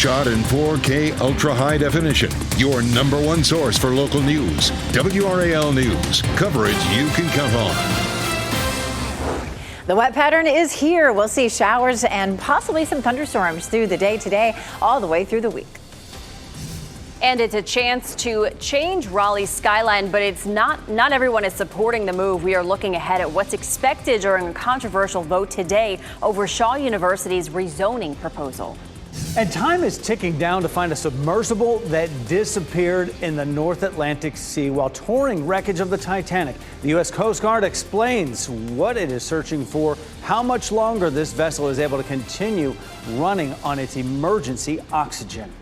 shot in 4K ultra high definition. Your number one source for local news. WRAL News. Coverage you can count on. The wet pattern is here. We'll see showers and possibly some thunderstorms through the day today, all the way through the week. And it's a chance to change Raleigh's skyline, but it's not everyone is supporting the move. We are looking ahead at what's expected during a controversial vote today over Shaw University's rezoning proposal. And time is ticking down to find a submersible that disappeared in the North Atlantic Sea while touring wreckage of the Titanic. The U.S. Coast Guard explains what it is searching for, how much longer this vessel is able to continue running on its emergency oxygen.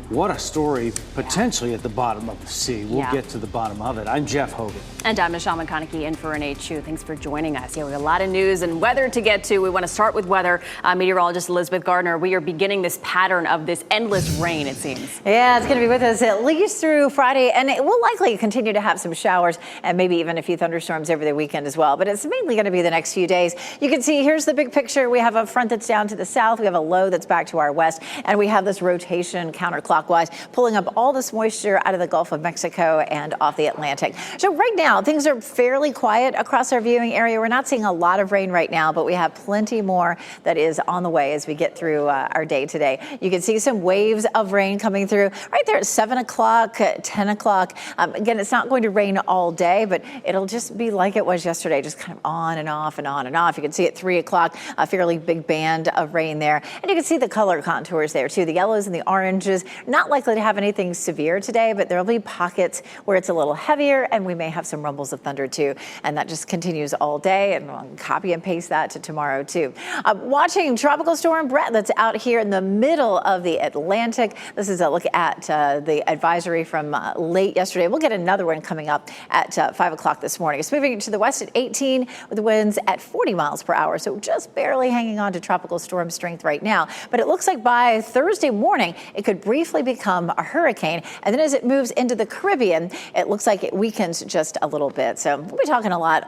What a story, potentially at the bottom of the sea. We'll get to the bottom of it. I'm Jeff Hogan. And I'm Michelle McConaughey in for Renee Chu. Thanks for joining us. Yeah, we have a lot of news and weather to get to. We want to start with weather. Meteorologist Elizabeth Gardner, we are beginning this pattern of this endless rain, it seems. Yeah, it's going to be with us at least through Friday, and it will likely continue to have some showers and maybe even a few thunderstorms over the weekend as well. But it's mainly going to be the next few days. You can see here's the big picture. We have a front that's down to the south. We have a low that's back to our west, and we have this rotation counterclockwise, pulling up all this moisture out of the Gulf of Mexico and off the Atlantic. So right now, things are fairly quiet across our viewing area. We're not seeing a lot of rain right now, but we have plenty more that is on the way as we get through our day today. You can see some waves of rain coming through right there at 7 o'clock, 10 o'clock. Again, it's not going to rain all day, but it'll just be like it was yesterday, just kind of on and off and on and off. You can see at 3 o'clock, a fairly big band of rain there. And you can see the color contours there too. The yellows and the oranges, not likely to have anything severe today, but there'll be pockets where it's a little heavier, and we may have some rumbles of thunder too. And that just continues all day, and we'll copy and paste that to tomorrow too. Watching Tropical Storm Brett that's out here in the middle of the Atlantic. This is a look at the advisory from late yesterday. We'll get another one coming up at 5 o'clock this morning. It's moving to the west at 18 with winds at 40 miles per hour. So just barely hanging on to tropical storm strength right now. But it looks like by Thursday morning, it could briefly become a hurricane. And then as it moves into the Caribbean, it looks like it weakens just a little bit. So we'll be talking a lot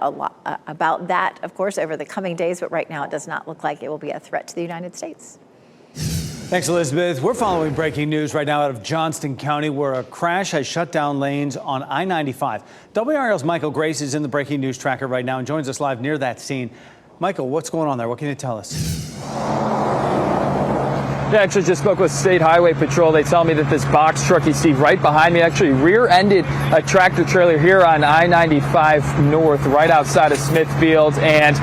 about that, of course, over the coming days. But right now, it does not look like it will be a threat to the United States. Thanks, Elizabeth. We're following breaking news right now out of Johnston County, where a crash has shut down lanes on I-95. WRAL's Michael Grace is in the breaking news tracker right now and joins us live near that scene. Michael, what's going on there? What can you tell us? I actually just spoke with State Highway Patrol. They tell me that this box truck you see right behind me actually rear-ended a tractor trailer here on I-95 North, right outside of Smithfield. And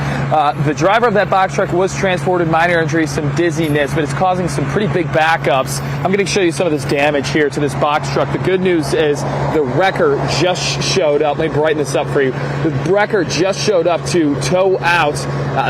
the driver of that box truck was transported, minor injuries, some dizziness, but it's causing some pretty big backups. I'm going to show you some of this damage here to this box truck. The good news is the wrecker just showed up. Let me brighten this up for you. The wrecker just showed up to tow out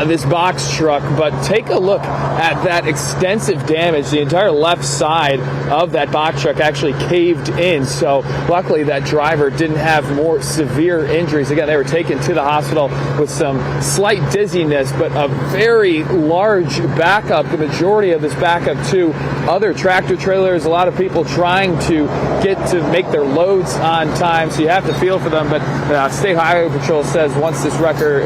this box truck, but take a look at that extensive damage. The entire left side of that box truck actually caved in. So luckily that driver didn't have more severe injuries. Again, they were taken to the hospital with some slight dizziness, but a very large backup. The majority of this backup to other tractor trailers. A lot of people trying to get to make their loads on time. So you have to feel for them. But State Highway Patrol says once this wrecker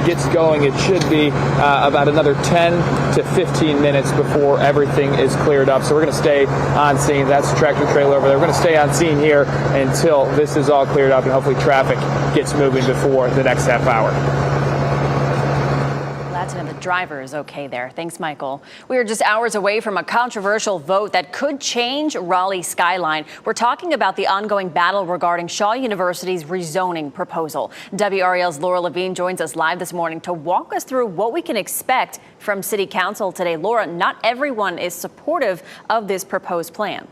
gets going, it should be about another 10 to 15 minutes before everything is cleared up. So we're going to stay on scene. That's the tractor trailer over there. We're going to stay on scene here until this is all cleared up and hopefully traffic gets moving before the next half hour. Glad to know the driver is okay there. Thanks, Michael. We are just hours away from a controversial vote that could change Raleigh's skyline. We're talking about the ongoing battle regarding Shaw University's rezoning proposal. WRAL's Laura Levine joins us live this morning to walk us through what we can expect from City Council today. Laura, not everyone is supportive of this proposed plan.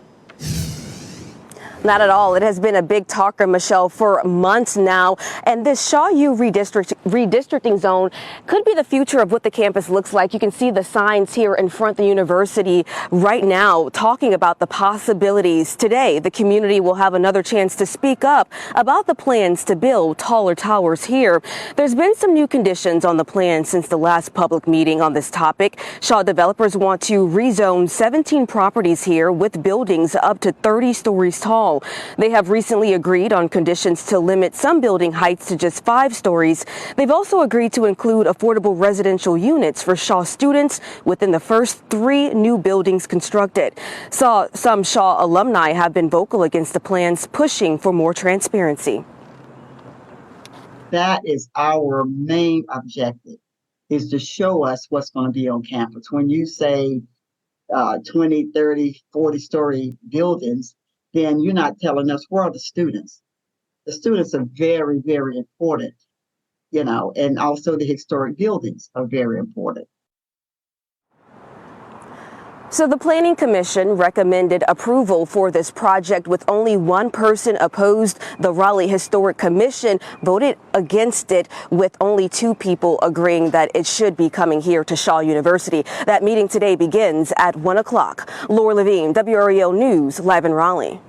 Not at all. It has been a big talker, Michelle, for months now. And this Shaw U redistricting zone could be the future of what the campus looks like. You can see the signs here in front of the university right now talking about the possibilities. Today, the community will have another chance to speak up about the plans to build taller towers here. There's been some new conditions on the plan since the last public meeting on this topic. Shaw developers want to rezone 17 properties here with buildings up to 30 stories tall. show. They have recently agreed on conditions to limit some building heights to just 5 stories. They've also agreed to include affordable residential units for Shaw students within the first 3 new buildings constructed. Some Shaw alumni have been vocal against the plans, pushing for more transparency. That is our main objective, is to show us what's going to be on campus. When you say 20, 30, 40-story buildings, then you're not telling us where are the students. The students are very, very important, and also the historic buildings are very important. So the Planning Commission recommended approval for this project with only 1 person opposed. The Raleigh Historic Commission voted against it with only 2 people agreeing that it should be coming here to Shaw University. That meeting today begins at 1 o'clock. Laura Levine, WRAL News, live in Raleigh.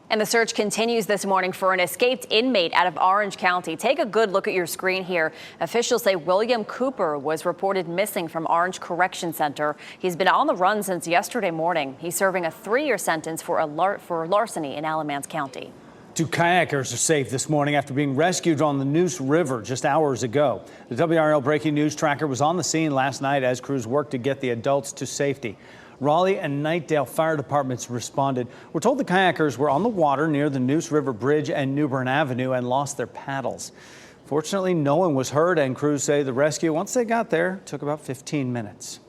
And the search continues this morning for an escaped inmate out of Orange County. Take a good look at your screen here. Officials say William Cooper was reported missing from Orange Correction Center. He's been on the run since yesterday morning. He's serving a 3-year sentence for larceny in Alamance County. 2 kayakers are safe this morning after being rescued on the Neuse River just hours ago. The WRAL Breaking News Tracker was on the scene last night as crews worked to get the adults to safety. Raleigh and Knightdale fire departments responded. We're told the kayakers were on the water near the Neuse River Bridge and New Bern Avenue and lost their paddles. Fortunately, no one was hurt, and crews say the rescue, once they got there, took about 15 minutes.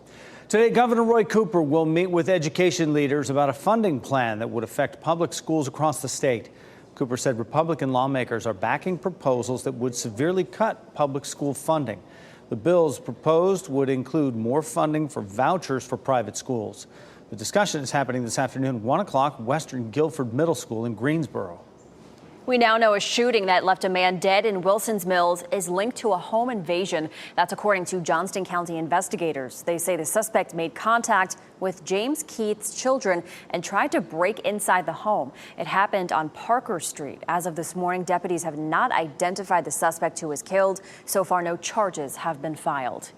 Today, Governor Roy Cooper will meet with education leaders about a funding plan that would affect public schools across the state. Cooper said Republican lawmakers are backing proposals that would severely cut public school funding. The bills proposed would include more funding for vouchers for private schools. The discussion is happening this afternoon, 1 o'clock, Western Guilford Middle School in Greensboro. We now know a shooting that left a man dead in Wilson's Mills is linked to a home invasion. That's according to Johnston County investigators. They say the suspect made contact with James Keith's children and tried to break inside the home. It happened on Parker Street. As of this morning, deputies have not identified the suspect who was killed. So far, no charges have been filed.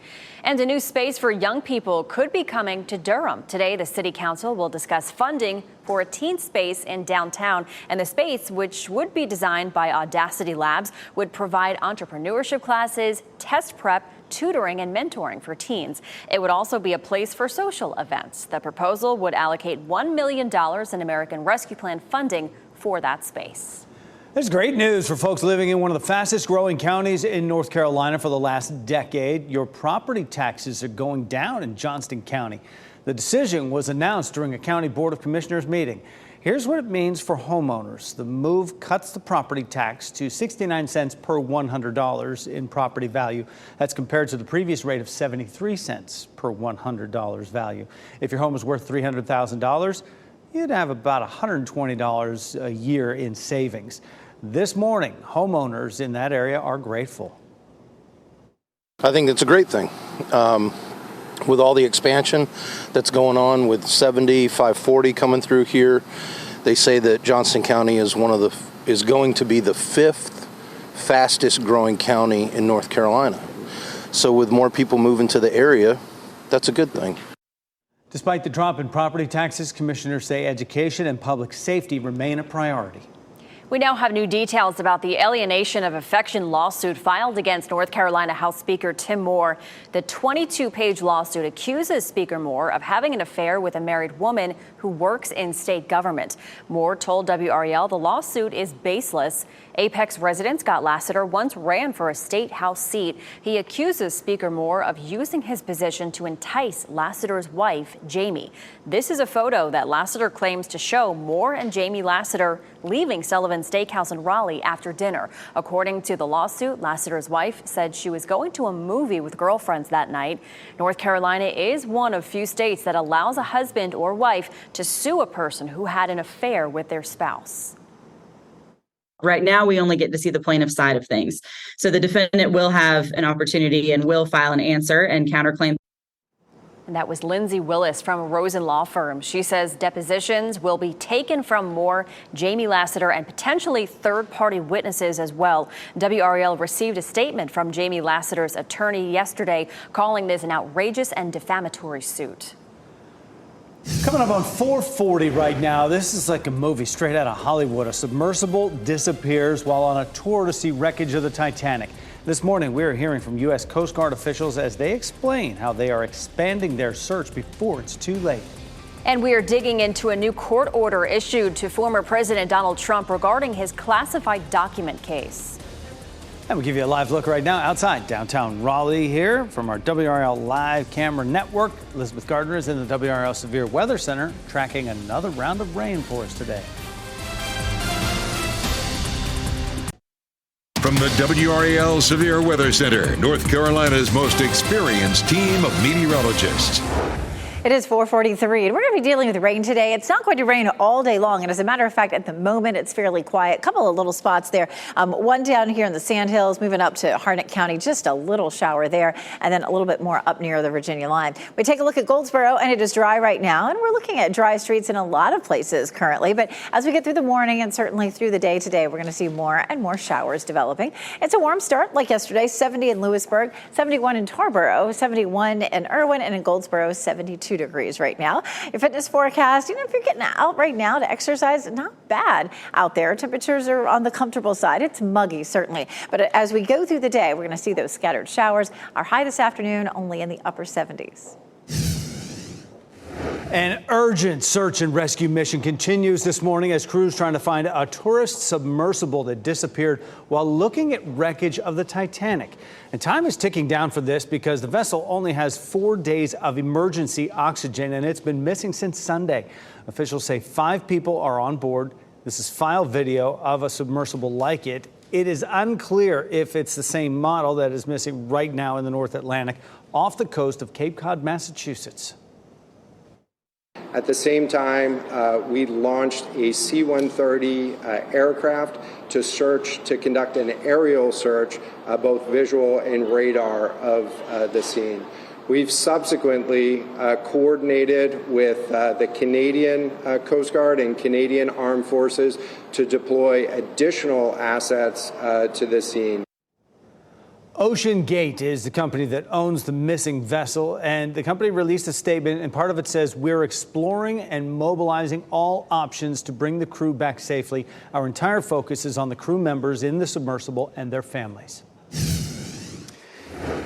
And a new space for young people could be coming to Durham. Today, the City Council will discuss funding for a teen space in downtown. And the space, which would be designed by Audacity Labs, would provide entrepreneurship classes, test prep, tutoring and mentoring for teens. It would also be a place for social events. The proposal would allocate $1 million in American Rescue Plan funding for that space. There's great news for folks living in one of the fastest growing counties in North Carolina for the last decade. Your property taxes are going down in Johnston County. The decision was announced during a County Board of Commissioners meeting. Here's what it means for homeowners. The move cuts the property tax to 69 cents per $100 in property value. That's compared to the previous rate of 73 cents per $100 value. If your home is worth $300,000, you'd have about $120 a year in savings. This morning, homeowners in that area are grateful. I think it's a great thing. With all the expansion that's going on with 70, 540 coming through here, they say that Johnston County is going to be the 5th fastest growing county in North Carolina. So with more people moving to the area, that's a good thing. Despite the drop in property taxes, commissioners say education and public safety remain a priority. We now have new details about the alienation of affection lawsuit filed against North Carolina House Speaker Tim Moore. The 22-page lawsuit accuses Speaker Moore of having an affair with a married woman who works in state government. Moore told WRAL the lawsuit is baseless. Apex resident Scott Lassiter once ran for a state House seat. He accuses Speaker Moore of using his position to entice Lassiter's wife, Jamie. This is a photo that Lassiter claims to show Moore and Jamie Lassiter leaving Sullivan Steakhouse in Raleigh after dinner. According to the lawsuit, Lassiter's wife said she was going to a movie with girlfriends that night. North Carolina is one of few states that allows a husband or wife to sue a person who had an affair with their spouse. Right now, we only get to see the plaintiff side of things. So the defendant will have an opportunity and will file an answer and counterclaim. And that was Lindsay Willis from Rosen Law Firm. She says depositions will be taken from Moore, Jamie Lassiter, and potentially third-party witnesses as well. WRAL received a statement from Jamie Lassiter's attorney yesterday calling this an outrageous and defamatory suit. Coming up on 440 right now, this is like a movie straight out of Hollywood. A submersible disappears while on a tour to see wreckage of the Titanic. This morning, we are hearing from U.S. Coast Guard officials as they explain how they are expanding their search before it's too late. And we are digging into a new court order issued to former President Donald Trump regarding his classified document case. And we'll give you a live look right now outside downtown Raleigh here from our WRAL live camera network. Elizabeth Gardner is in the WRAL Severe Weather Center tracking another round of rain for us today. From the WRAL Severe Weather Center, North Carolina's most experienced team of meteorologists. It is 4:43, and we're going to be dealing with rain today. It's not going to rain all day long, and as a matter of fact, at the moment, it's fairly quiet. A couple of little spots there. One down here in the Sandhills, moving up to Harnett County, just a little shower there, and then a little bit more up near the Virginia line. We take a look at Goldsboro, and it is dry right now, and we're looking at dry streets in a lot of places currently. But as we get through the morning and certainly through the day today, we're going to see more and more showers developing. It's a warm start like yesterday, 70 in Lewisburg, 71 in Tarboro, 71 in Irwin, and in Goldsboro, 72 degrees right now. Your fitness forecast, if you're getting out right now to exercise, not bad out there. Temperatures are on the comfortable side. It's muggy, certainly. But as we go through the day, we're going to see those scattered showers. Our high this afternoon only in the upper 70s. An urgent search and rescue mission continues this morning as crews trying to find a tourist submersible that disappeared while looking at wreckage of the Titanic. And time is ticking down for this because the vessel only has 4 days of emergency oxygen and it's been missing since Sunday. Officials say 5 people are on board. This is file video of a submersible like it. It is unclear if it's the same model that is missing right now in the North Atlantic off the coast of Cape Cod, Massachusetts. At the same time, we launched a C-130 aircraft to conduct an aerial search, both visual and radar, of the scene. We've subsequently coordinated with the Canadian Coast Guard and Canadian Armed Forces to deploy additional assets to the scene. Ocean Gate is the company that owns the missing vessel, and the company released a statement, and part of it says, "We're exploring and mobilizing all options to bring the crew back safely. Our entire focus is on the crew members in the submersible and their families."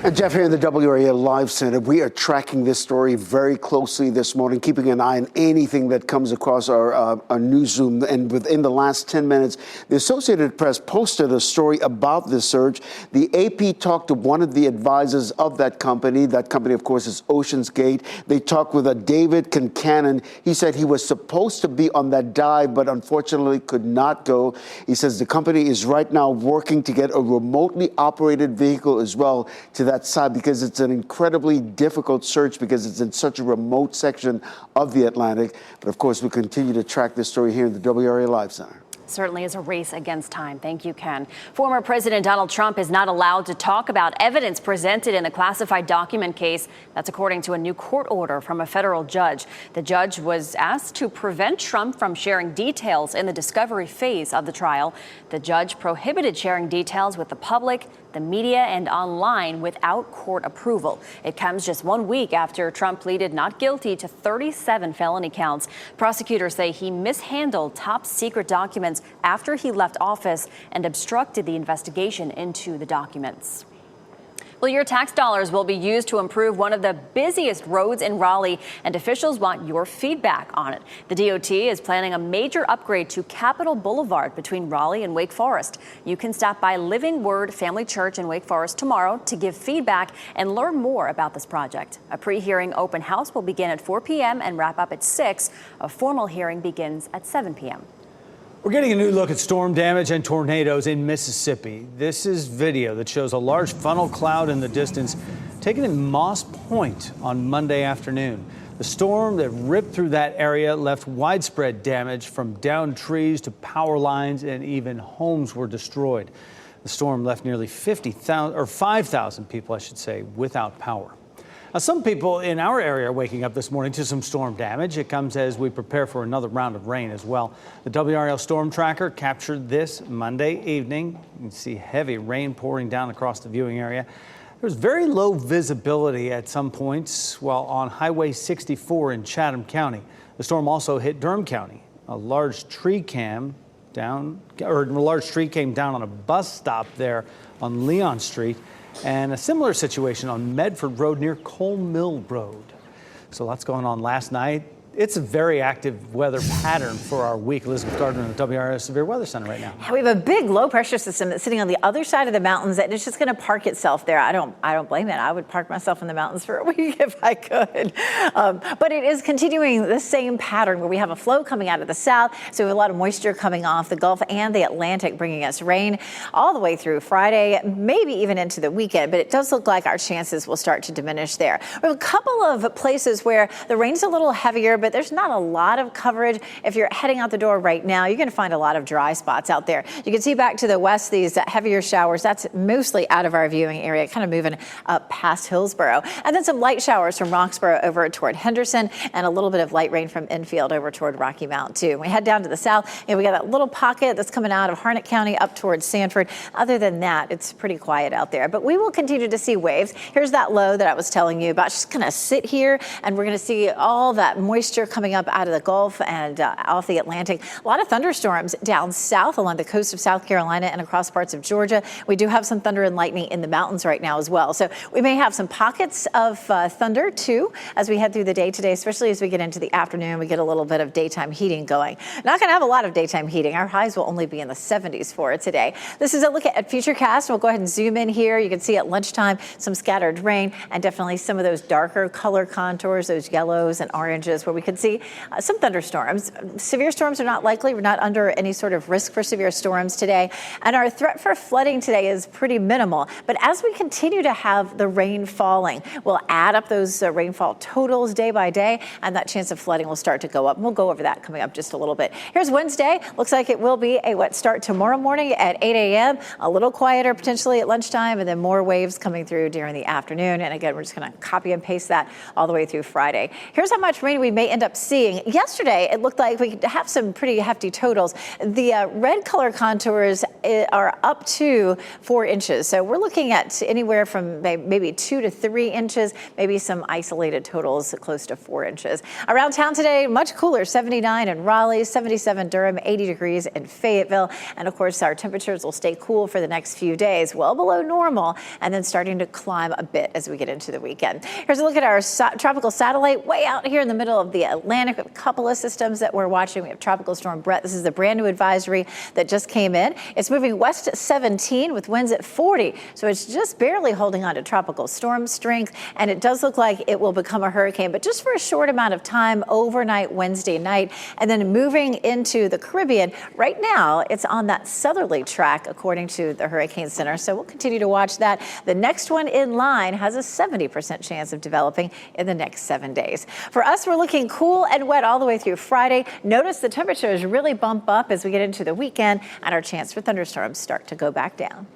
And Jeff, here in the WRAL Live Center, we are tracking this story very closely this morning, keeping an eye on anything that comes across our newsroom. And within the last 10 minutes, the Associated Press posted a story about this search. The AP talked to one of the advisors of that company. That company, of course, is Ocean's Gate. They talked with a David Concannon. He said he was supposed to be on that dive, but unfortunately could not go. He says the company is right now working to get a remotely operated vehicle as well to that side, because it's an incredibly difficult search because it's in such a remote section of the Atlantic. But of course, we continue to track this story here in the WRAL Live Center. Certainly is a race against time. Thank you, Ken. Former President Donald Trump is not allowed to talk about evidence presented in the classified document case. That's according to a new court order from a federal judge. The judge was asked to prevent Trump from sharing details in the discovery phase of the trial. The judge prohibited sharing details with the public, the media, and online without court approval. It comes just 1 week after Trump pleaded not guilty to 37 felony counts. Prosecutors say he mishandled top secret documents after he left office and obstructed the investigation into the documents. Well, your tax dollars will be used to improve one of the busiest roads in Raleigh, and officials want your feedback on it. The DOT is planning a major upgrade to Capitol Boulevard between Raleigh and Wake Forest. You can stop by Living Word Family Church in Wake Forest tomorrow to give feedback and learn more about this project. A pre-hearing open house will begin at 4 p.m. and wrap up at 6. A formal hearing begins at 7 p.m. We're getting a new look at storm damage and tornadoes in Mississippi. This is video that shows a large funnel cloud in the distance taken in Moss Point on Monday afternoon. The storm that ripped through that area left widespread damage from downed trees to power lines, and even homes were destroyed. The storm left nearly 5,000 people, I should say, without power. Now, some people in our area are waking up this morning to some storm damage. It comes as we prepare for another round of rain as well. The WRAL Storm Tracker captured this Monday evening. You can see heavy rain pouring down across the viewing area. There was very low visibility at some points while on Highway 64 in Chatham County. The storm also hit Durham County. A large tree came down on a bus stop there on Leon Street, and a similar situation on Medford Road near Coal Mill Road. So lots going on last night. It's a very active weather pattern for our week. Elizabeth Gardner in the WRAL Severe Weather Center right now. We have a big low pressure system that's sitting on the other side of the mountains, and it's just going to park itself there. I don't blame it. I would park myself in the mountains for a week if I could. But it is continuing the same pattern where we have a flow coming out of the south. So we have a lot of moisture coming off the Gulf and the Atlantic, bringing us rain all the way through Friday, maybe even into the weekend. But it does look like our chances will start to diminish there. We have a couple of places where the rain's a little heavier, but there's not a lot of coverage. If you're heading out the door right now, you're going to find a lot of dry spots out there. You can see back to the west, these heavier showers. That's mostly out of our viewing area, kind of moving up past Hillsborough. And then some light showers from Roxborough over toward Henderson, and a little bit of light rain from Enfield over toward Rocky Mount, too. We head down to the south, and we got that little pocket that's coming out of Harnett County up towards Sanford. Other than that, it's pretty quiet out there. But we will continue to see waves. Here's that low that I was telling you about. It's just going to sit here, and we're going to see all that moisture coming up out of the Gulf and off the Atlantic. A lot of thunderstorms down south along the coast of South Carolina and across parts of Georgia. We do have some thunder and lightning in the mountains right now as well. So we may have some pockets of thunder too as we head through the day today, especially as we get into the afternoon. We get a little bit of daytime heating going. Not going to have a lot of daytime heating. Our highs will only be in the 70s for it today. This is a look at Futurecast. We'll go ahead and zoom in here. You can see at lunchtime some scattered rain and definitely some of those darker color contours, those yellows and oranges where we could see some thunderstorms. Severe storms are not likely. We're not under any sort of risk for severe storms today. And our threat for flooding today is pretty minimal. But as we continue to have the rain falling, we'll add up those rainfall totals day by day, and that chance of flooding will start to go up. And we'll go over that coming up just a little bit. Here's Wednesday. Looks like it will be a wet start tomorrow morning at 8 a.m. A little quieter potentially at lunchtime, and then more waves coming through during the afternoon. And again, we're just going to copy and paste that all the way through Friday. Here's how much rain we may end up seeing. Yesterday, it looked like we could have some pretty hefty totals. The red color contours are up to 4 inches. So we're looking at anywhere from maybe 2 to 3 inches, maybe some isolated totals close to 4 inches. Around town today, much cooler, 79 in Raleigh, 77 Durham, 80 degrees in Fayetteville. And of course, our temperatures will stay cool for the next few days, well below normal, and then starting to climb a bit as we get into the weekend. Here's a look at our tropical satellite way out here in the middle of the Atlantic. A couple of systems that we're watching. We have Tropical Storm Brett. This is the brand new advisory that just came in. It's moving west at 17 with winds at 40. So it's just barely holding on to tropical storm strength. And it does look like it will become a hurricane, but just for a short amount of time overnight Wednesday night. And then moving into the Caribbean. Right now, it's on that southerly track, according to the Hurricane Center. So we'll continue to watch that. The next one in line has a 70% chance of developing in the next 7 days. For us, we're looking cool and wet all the way through Friday. Notice the temperatures really bump up as we get into the weekend, and our chance for thunderstorms start to go back down.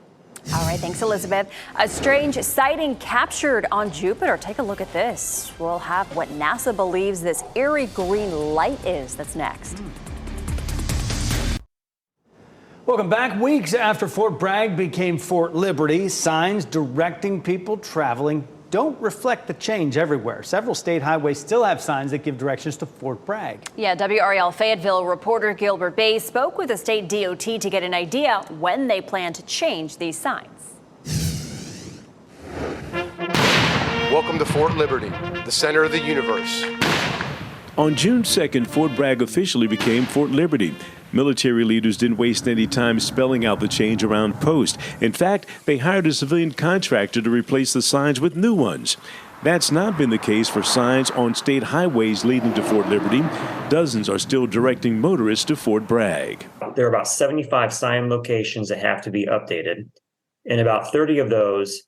All right, thanks, Elizabeth. A strange sighting captured on Jupiter. Take a look at this. We'll have what NASA believes this eerie green light is. That's next. Welcome back. Weeks after Fort Bragg became Fort Liberty, signs directing people traveling don't reflect the change everywhere. Several state highways still have signs that give directions to Fort Bragg. Yeah, WRAL Fayetteville reporter Gilbert Bay spoke with the state DOT to get an idea when they plan to change these signs. Welcome to Fort Liberty, the center of the universe. On June 2nd, Fort Bragg officially became Fort Liberty. Military leaders didn't waste any time spelling out the change around post. In fact, they hired a civilian contractor to replace the signs with new ones. That's not been the case for signs on state highways leading to Fort Liberty. Dozens are still directing motorists to Fort Bragg. There are about 75 sign locations that have to be updated, and about 30 of those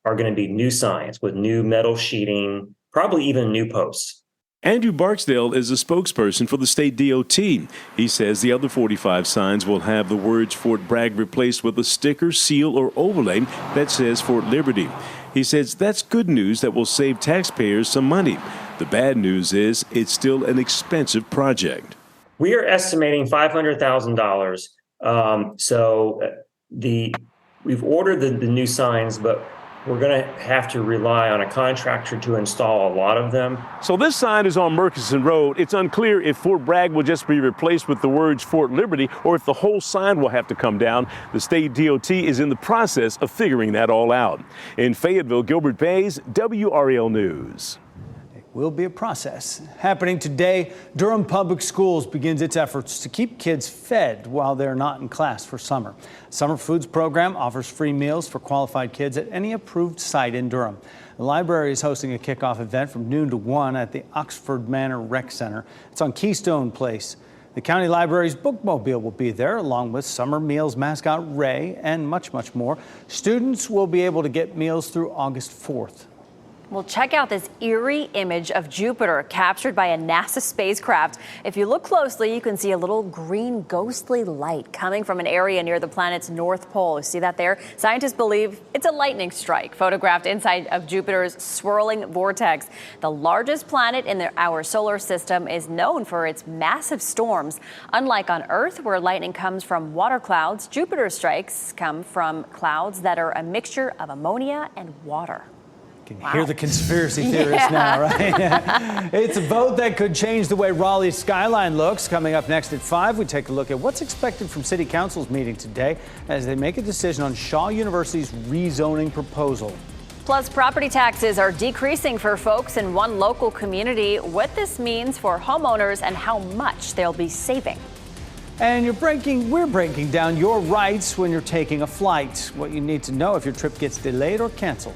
are going to be new signs with new metal sheeting, probably even new posts. Andrew Barksdale is a spokesperson for the state DOT. He says the other 45 signs will have the words Fort Bragg replaced with a sticker, seal, or overlay that says Fort Liberty. He says that's good news that will save taxpayers some money. The bad news is it's still an expensive project. We are estimating $500,000. We've ordered the new signs, but we're going to have to rely on a contractor to install a lot of them. So this sign is on Murchison Road. It's unclear if Fort Bragg will just be replaced with the words Fort Liberty or if the whole sign will have to come down. The state DOT is in the process of figuring that all out. In Fayetteville, Gilbert Bays, WRAL News. Will be a process. Happening today, Durham Public Schools begins its efforts to keep kids fed while they're not in class for summer. Summer Foods program offers free meals for qualified kids at any approved site in Durham. The library is hosting a kickoff event from noon to 1 at the Oxford Manor Rec Center. It's on Keystone Place. The county library's bookmobile will be there, along with Summer Meals mascot Ray and much, much more. Students will be able to get meals through August 4th. Well, check out this eerie image of Jupiter captured by a NASA spacecraft. If you look closely, you can see a little green ghostly light coming from an area near the planet's north pole. You see that there? Scientists believe it's a lightning strike photographed inside of Jupiter's swirling vortex. The largest planet in our solar system is known for its massive storms. Unlike on Earth, where lightning comes from water clouds, Jupiter's strikes come from clouds that are a mixture of ammonia and water. Can you hear the conspiracy theorists now, right? It's a vote that could change the way Raleigh's skyline looks. Coming up next at 5, we take a look at what's expected from City Council's meeting today as they make a decision on Shaw University's rezoning proposal. Plus, property taxes are decreasing for folks in one local community. What this means for homeowners and how much they'll be saving. And we're breaking down your rights when you're taking a flight. What you need to know if your trip gets delayed or canceled.